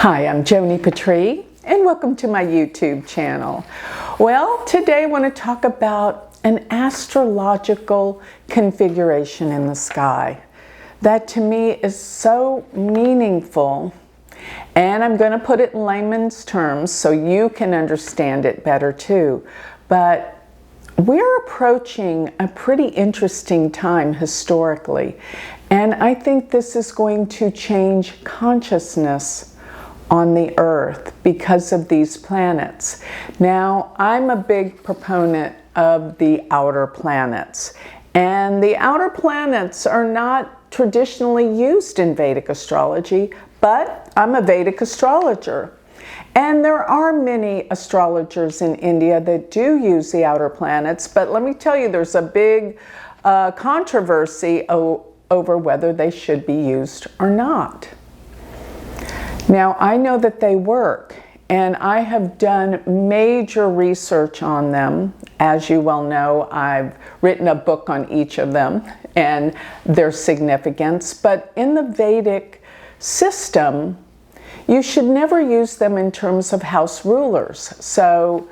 Hi, I'm Joni Patry, and welcome to my YouTube channel. Well, today I want to talk about an astrological configuration in the sky that to me is so meaningful, and I'm going to put it in layman's terms so you can understand it better too. But we're approaching a pretty interesting time historically, and I think this is going to change consciousness on the Earth because of these planets. Now, I'm a big proponent of the outer planets, and the outer planets are not traditionally used in Vedic astrology, but I'm a Vedic astrologer. And there are many astrologers in India that do use the outer planets, but let me tell you, there's a big controversy over whether they should be used or not. Now, I know that they work, and I have done major research on them. As you well know, I've written a book on each of them and their significance. But in the Vedic system, you should never use them in terms of house rulers. So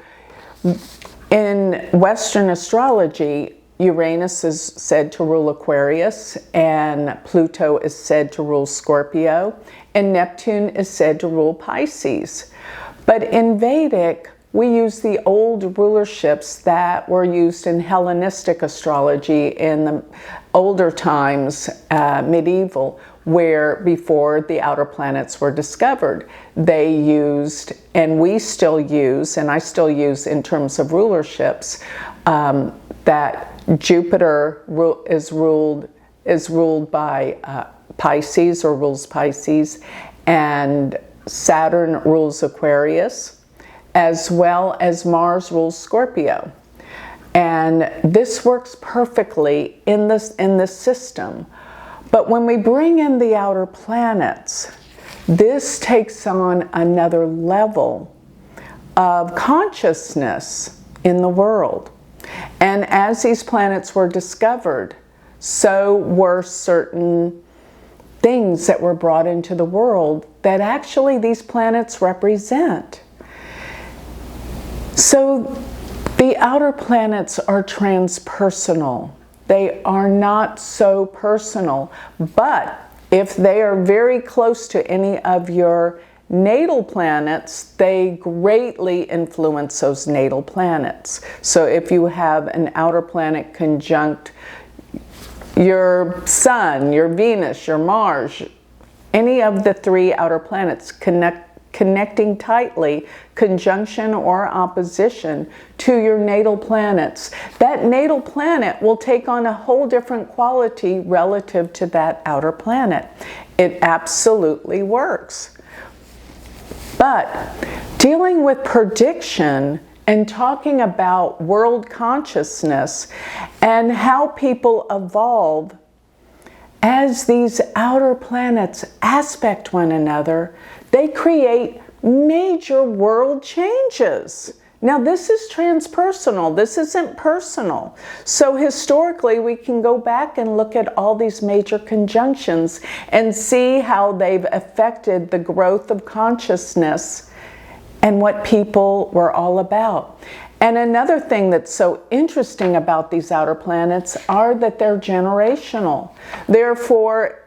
in Western astrology, Uranus is said to rule Aquarius, and Pluto is said to rule Scorpio, and Neptune is said to rule Pisces. But in Vedic, we use the old rulerships that were used in Hellenistic astrology in the older times, medieval, where before the outer planets were discovered. They used, and we still use, and I still use in terms of rulerships, that Jupiter is ruled by Pisces, or rules Pisces, and Saturn rules Aquarius, as well as Mars rules Scorpio. And this works perfectly in this system. But when we bring in the outer planets, this takes on another level of consciousness in the world. And as these planets were discovered, so were certain things that were brought into the world that actually these planets represent. So the outer planets are transpersonal. They are not so personal, but if they are very close to any of your natal planets, they greatly influence those natal planets. So if you have an outer planet conjunct your Sun, your Venus, your Mars, any of the three outer planets connecting tightly, conjunction or opposition to your natal planets, that natal planet will take on a whole different quality relative to that outer planet. It absolutely works. But dealing with prediction and talking about world consciousness and how people evolve as these outer planets aspect one another, they create major world changes. Now, this is transpersonal. This isn't personal. So historically, we can go back and look at all these major conjunctions and see how they've affected the growth of consciousness and what people were all about. And another thing that's so interesting about these outer planets are that they're generational. Therefore,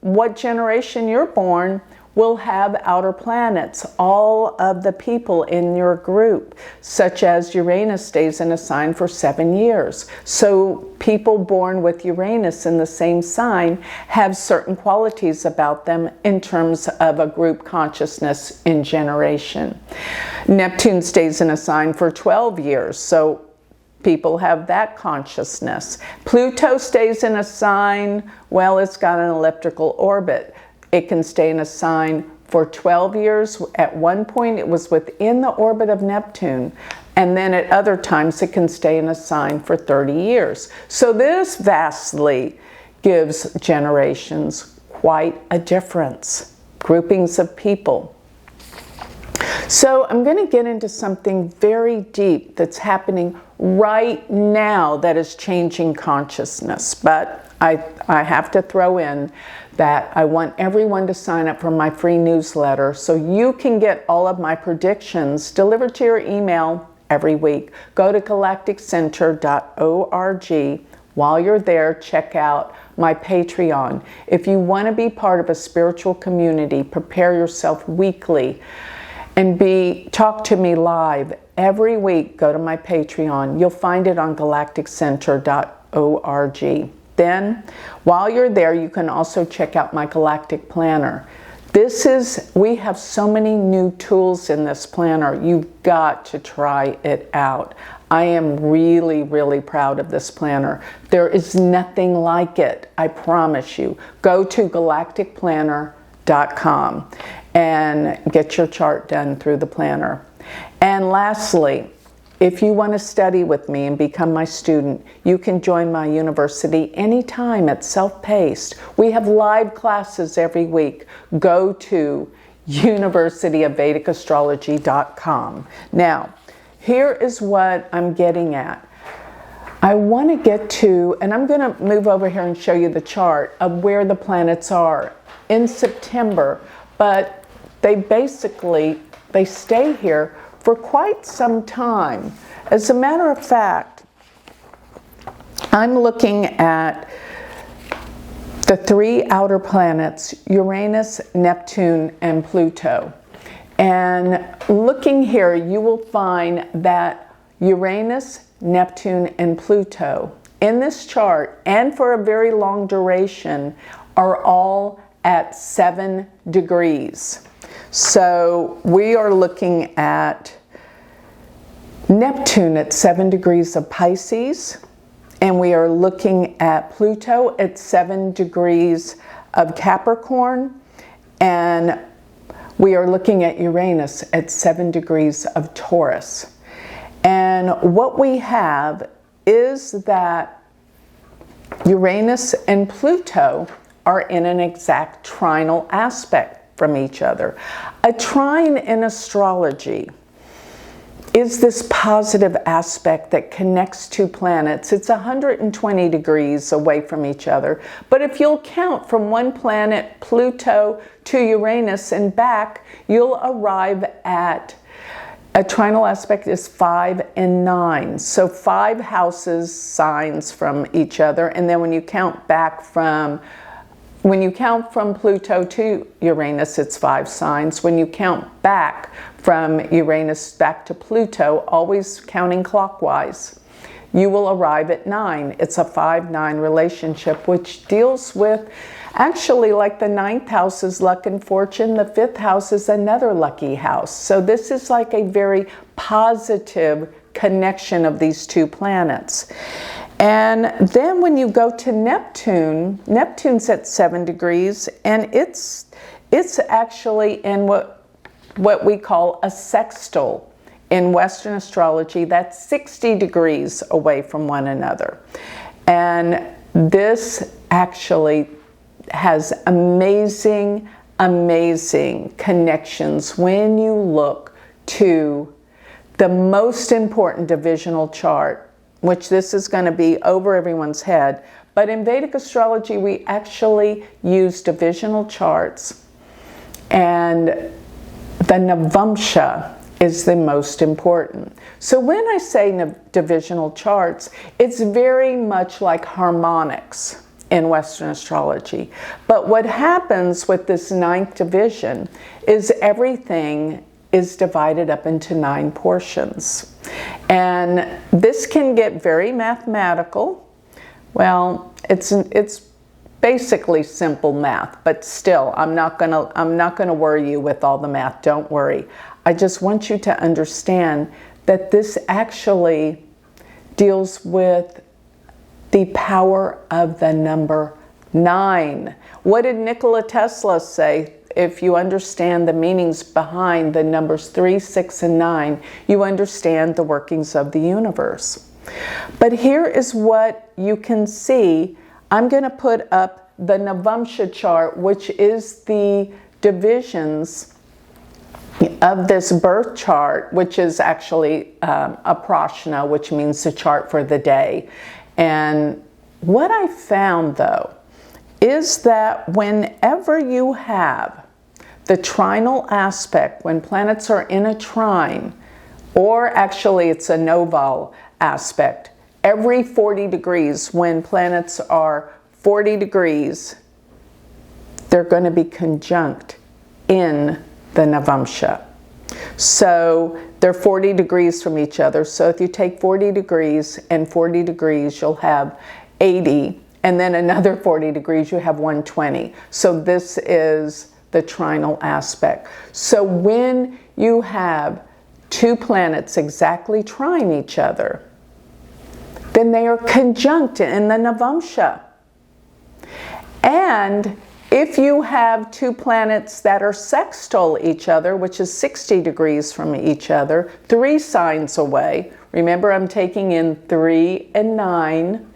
what generation you're born will have outer planets. All of the people in your group, such as Uranus stays in a sign for 7 years. So people born with Uranus in the same sign have certain qualities about them in terms of a group consciousness in generation. Neptune stays in a sign for 12 years. So people have that consciousness. Pluto stays in a sign, well, it's got an elliptical orbit. It can stay in a sign for 12 years. At one point, it was within the orbit of Neptune. And then at other times, it can stay in a sign for 30 years. So this vastly gives generations quite a difference, groupings of people. So I'm going to get into something very deep that's happening right now that is changing consciousness. But I have to throw in that I want everyone to sign up for my free newsletter so you can get all of my predictions delivered to your email every week. Go to galacticcenter.org. While you're there, check out my Patreon. If you want to be part of a spiritual community, prepare yourself weekly and talk to me live every week. Go to my Patreon. You'll find it on galacticcenter.org. Then, while you're there, you can also check out my Galactic Planner. We have so many new tools in this planner. You've got to try it out. I am really, really proud of this planner. There is nothing like it, I promise you. Go to galacticplanner.com and get your chart done through the planner. And lastly, if you want to study with me and become my student, you can join my university anytime. It's self-paced. We have live classes every week. Go to universityofvedicastrology.com. Now, here is what I'm getting at. I want to get to, and I'm going to move over here and show you the chart of where the planets are in September, but they stay here for quite some time. As a matter of fact, I'm looking at the three outer planets, Uranus, Neptune, and Pluto. And looking here, you will find that Uranus, Neptune, and Pluto in this chart, and for a very long duration, are all at 7 degrees. So we are looking at Neptune at 7 degrees of Pisces, and we are looking at Pluto at 7 degrees of Capricorn, and we are looking at Uranus at 7 degrees of Taurus. And what we have is that Uranus and Pluto are in an exact trinal aspect from each other. A trine in astrology is this positive aspect that connects two planets. It's 120 degrees away from each other. But if you'll count from one planet, Pluto, to Uranus and back, you'll arrive at a trinal aspect is 5 and 9. So 5 houses, signs from each other. And then when you count from Pluto to Uranus, it's 5 signs. When you count back from Uranus back to Pluto, always counting clockwise, you will arrive at 9. It's a 5-9 relationship, which deals with, actually, like the 9th house is luck and fortune, the 5th house is another lucky house. So this is like a very positive connection of these two planets. And then when you go to Neptune, Neptune's at 7 degrees, and it's actually in what we call a sextile in Western astrology. That's 60 degrees away from one another. And this actually has amazing, amazing connections when you look to the most important divisional chart, which this is going to be over everyone's head. But in Vedic astrology, we actually use divisional charts, and the Navamsha is the most important. So when I say divisional charts, it's very much like harmonics in Western astrology. But what happens with this 9th division is everything is divided up into 9 portions. And this can get very mathematical. Well, it's basically simple math, but still, I'm not gonna worry you with all the math. Don't worry. I just want you to understand that this actually deals with the power of the number 9. What did Nikola Tesla say? If you understand the meanings behind the numbers 3, 6, and 9, you understand the workings of the universe. But here is what you can see. I'm going to put up the Navamsha chart, which is the divisions of this birth chart, which is actually a prashna, which means the chart for the day. And what I found, though, is that whenever you have the trinal aspect, when planets are in a trine, or actually it's a noval aspect, every 40 degrees, when planets are 40 degrees, they're going to be conjunct in the Navamsha. So they're 40 degrees from each other. So if you take 40 degrees and 40 degrees, you'll have 80. And then another 40 degrees, you have 120. So this is the trinal aspect. So when you have two planets exactly trine each other, then they are conjunct in the Navamsha. And if you have two planets that are sextile each other, which is 60 degrees from each other, 3 signs away, remember I'm taking in 3 and 9,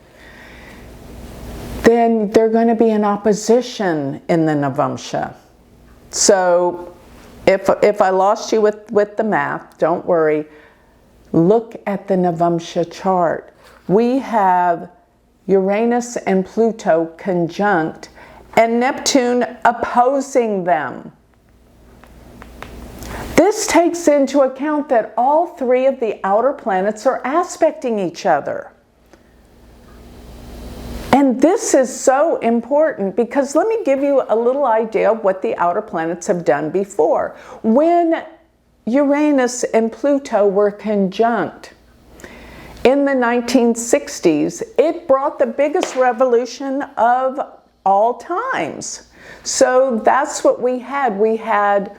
then they're going to be in opposition in the Navamsha. So if I lost you with the math, don't worry. Look at the Navamsha chart. We have Uranus and Pluto conjunct and Neptune opposing them. This takes into account that all 3 of the outer planets are aspecting each other. And this is so important because let me give you a little idea of what the outer planets have done before. When Uranus and Pluto were conjunct in the 1960s, it brought the biggest revolution of all times. So that's what we had. We had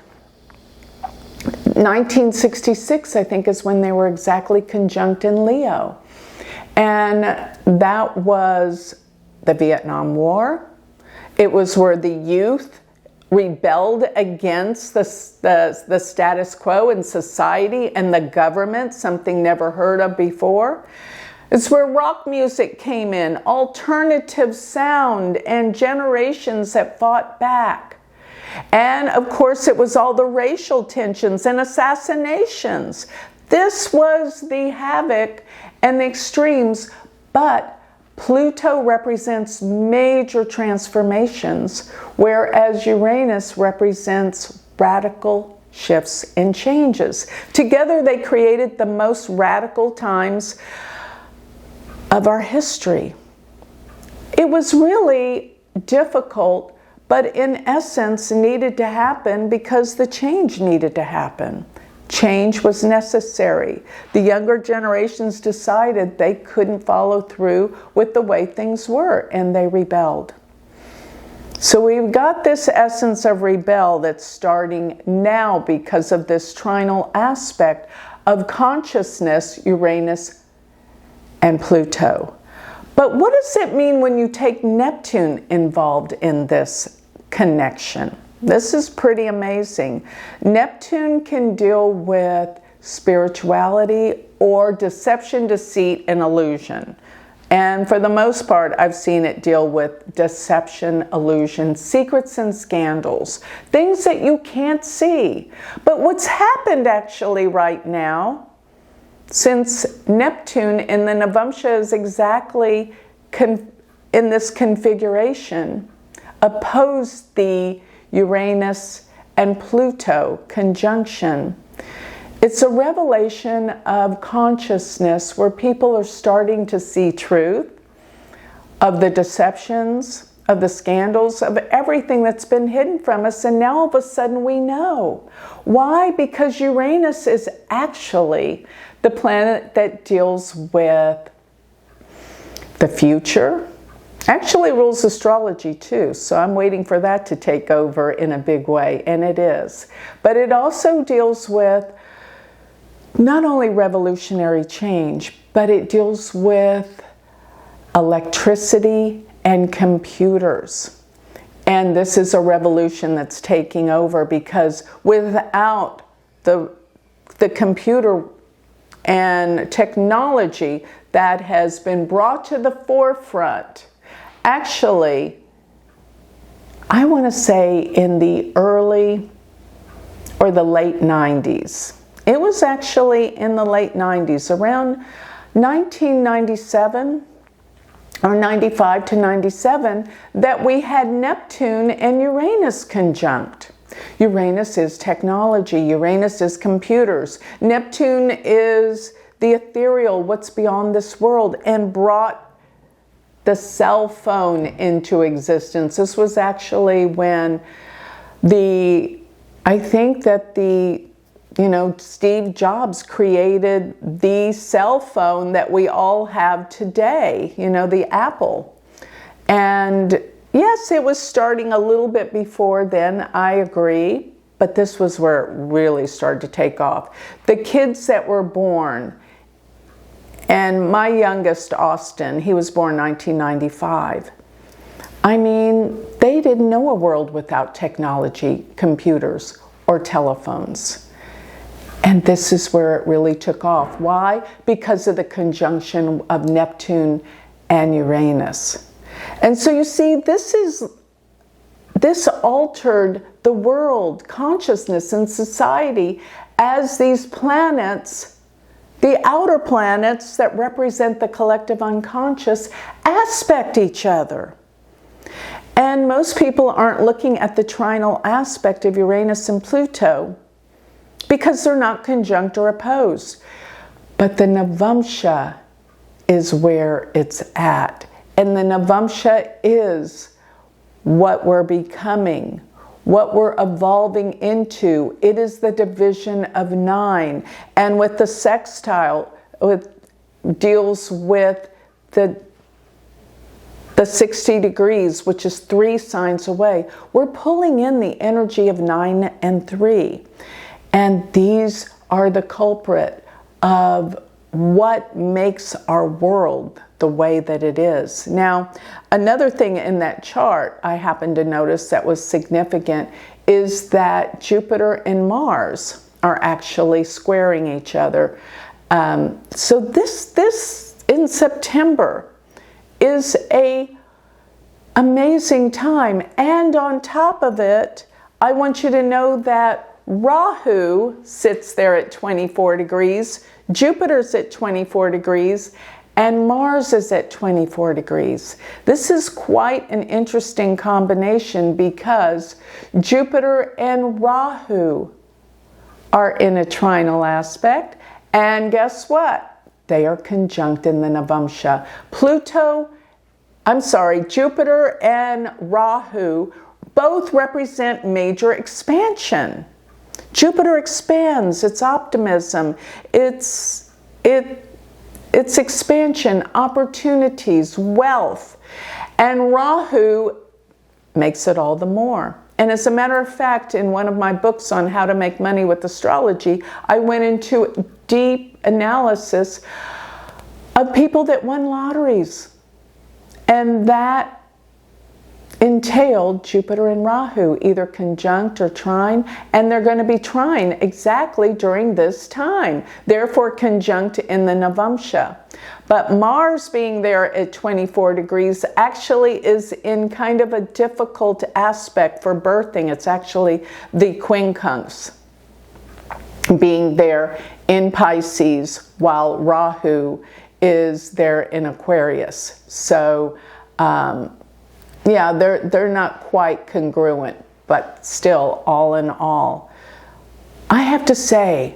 1966, I think, is when they were exactly conjunct in Leo. And that was the Vietnam War. It was where the youth rebelled against the status quo in society and the government, something never heard of before. It's where rock music came in, alternative sound, and generations that fought back. And of course, it was all the racial tensions and assassinations. This was the havoc and the extremes, but Pluto represents major transformations, whereas Uranus represents radical shifts and changes. Together, they created the most radical times of our history. It was really difficult, but in essence needed to happen because the change needed to happen. Change was necessary. The younger generations decided they couldn't follow through with the way things were, and they rebelled. So we've got this essence of rebel that's starting now because of this trinal aspect of consciousness, Uranus and Pluto. But what does it mean when you take Neptune involved in this connection? This is pretty amazing. Neptune can deal with spirituality or deception, deceit, and illusion. And for the most part, I've seen it deal with deception, illusion, secrets and scandals, things that you can't see. But what's happened actually right now, since Neptune in the Navamsha is exactly in this configuration, opposed the Uranus and Pluto conjunction. It's a revelation of consciousness where people are starting to see truth of the deceptions, of the scandals, of everything that's been hidden from us, and now all of a sudden we know. Why? Because Uranus is actually the planet that deals with the future. Actually rules astrology too, so I'm waiting for that to take over in a big way, and it is. But it also deals with not only revolutionary change, but it deals with electricity and computers. And this is a revolution that's taking over because without the computer and technology that has been brought to the forefront, actually, I want to say in the early or the late 90s. It was actually in the late 90s, around 1997, or 95 to 97, that we had Neptune and Uranus conjunct. Uranus is technology. Uranus is computers. Neptune is the ethereal, what's beyond this world, and brought the cell phone into existence. This was actually when I think that Steve Jobs created the cell phone that we all have today, the Apple. And yes, it was starting a little bit before then, I agree, but this was where it really started to take off. The kids that were born, and my youngest, Austin, he was born 1995. I mean, they didn't know a world without technology, computers, or telephones. And this is where it really took off. Why? Because of the conjunction of Neptune and Uranus. And so you see, this altered the world, consciousness, and society as these planets, the outer planets that represent the collective unconscious, aspect each other. And most people aren't looking at the trinal aspect of Uranus and Pluto because they're not conjunct or opposed. But the Navamsha is where it's at. And the Navamsha is what we're becoming, what we're evolving into. It is the division of 9. And with the sextile, it deals with the 60 degrees, which is 3 signs away. We're pulling in the energy of 9 and 3. And these are the culprit of what makes our world the way that it is. Now, another thing in that chart I happened to notice that was significant is that Jupiter and Mars are actually squaring each other. So this in September is a amazing time. And on top of it, I want you to know that Rahu sits there at 24 degrees, Jupiter's at 24 degrees, and Mars is at 24 degrees. This is quite an interesting combination because Jupiter and Rahu are in a trinal aspect, and guess what? They are conjunct in the Navamsha. Jupiter and Rahu both represent major expansion. Jupiter expands, it's optimism, it's expansion, opportunities, wealth. And Rahu makes it all the more. And as a matter of fact, in one of my books on how to make money with astrology, I went into deep analysis of people that won lotteries. And that entailed Jupiter and Rahu, either conjunct or trine, and they're going to be trine exactly during this time, therefore conjunct in the Navamsha. But Mars being there at 24 degrees actually is in kind of a difficult aspect for birthing. It's actually the quincunx being there in Pisces while Rahu is there in Aquarius. So yeah, they're not quite congruent, but still, all in all, I have to say,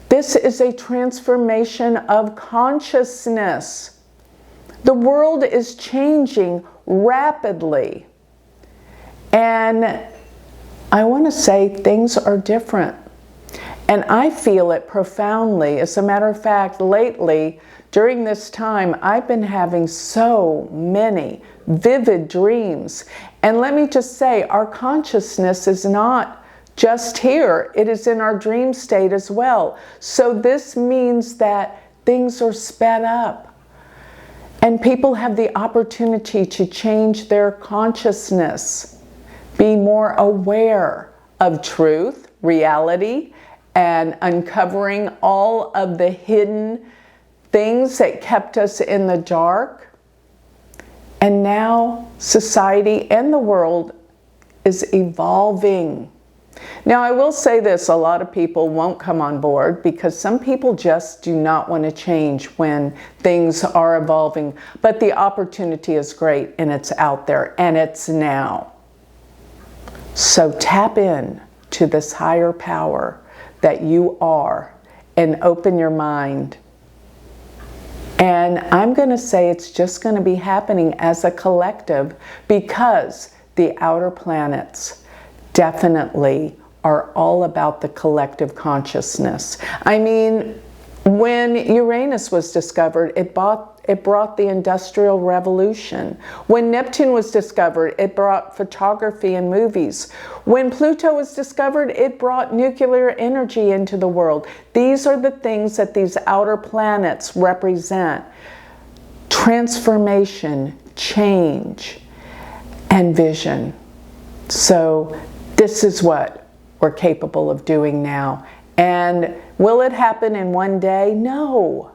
this is a transformation of consciousness. The world is changing rapidly. And I want to say things are different. And I feel it profoundly. As a matter of fact, lately, during this time, I've been having so many vivid dreams. And let me just say, our consciousness is not just here. It is in our dream state as well. So this means that things are sped up. And people have the opportunity to change their consciousness, be more aware of truth, reality, and uncovering all of the hidden things that kept us in the dark. And now society and the world is evolving. Now, I will say this, a lot of people won't come on board because some people just do not want to change when things are evolving. But the opportunity is great and it's out there and it's now. So tap in to this higher power that you are and open your mind. And I'm going to say it's just going to be happening as a collective because the outer planets definitely are all about the collective consciousness. I mean, when Uranus was discovered, it brought the Industrial Revolution. When Neptune was discovered, it brought photography and movies. When Pluto was discovered, it brought nuclear energy into the world. These are the things that these outer planets represent. Transformation, change, and vision. So this is what we're capable of doing now. And will it happen in one day? No.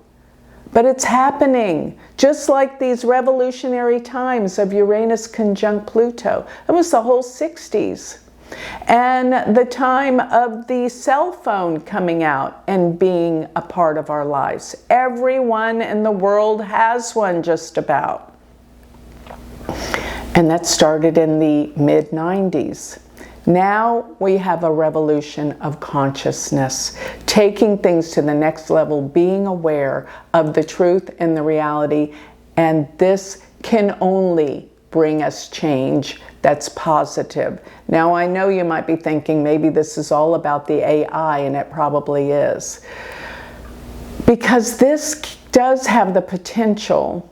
But it's happening. Just like these revolutionary times of Uranus conjunct Pluto. It was the whole 60s. And the time of the cell phone coming out and being a part of our lives. Everyone in the world has one just about. And that started in the mid-90s. Now we have a revolution of consciousness, taking things to the next level, being aware of the truth and the reality, and this can only bring us change that's positive. Now I know you might be thinking maybe this is all about the AI, and it probably is. Because this does have the potential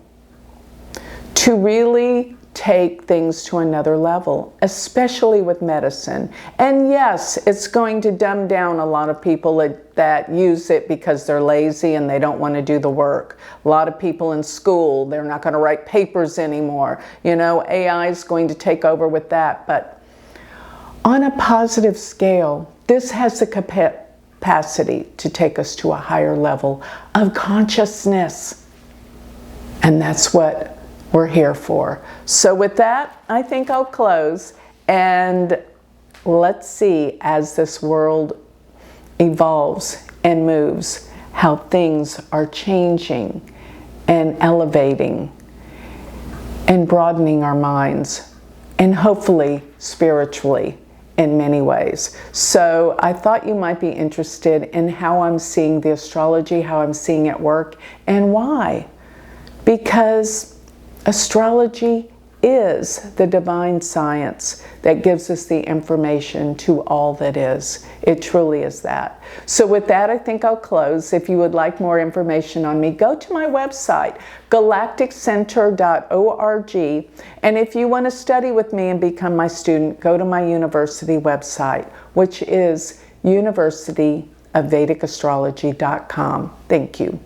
to really take things to another level, especially with medicine. And yes, it's going to dumb down a lot of people that use it because they're lazy and they don't want to do the work. A lot of people in school, they're not going to write papers anymore. You know, AI is going to take over with that. But on a positive scale, this has the capacity to take us to a higher level of consciousness. And that's what we're here for. So with that, I think I'll close, and let's see as this world evolves and moves how things are changing and elevating and broadening our minds, and hopefully spiritually in many ways. So I thought you might be interested in how I'm seeing the astrology, how I'm seeing it work, and why. Because astrology is the divine science that gives us the information to all that is. It truly is that. So with that, I think I'll close. If you would like more information on me, go to my website, galacticcenter.org. And if you want to study with me and become my student, go to my university website, which is universityofvedicastrology.com. Thank you.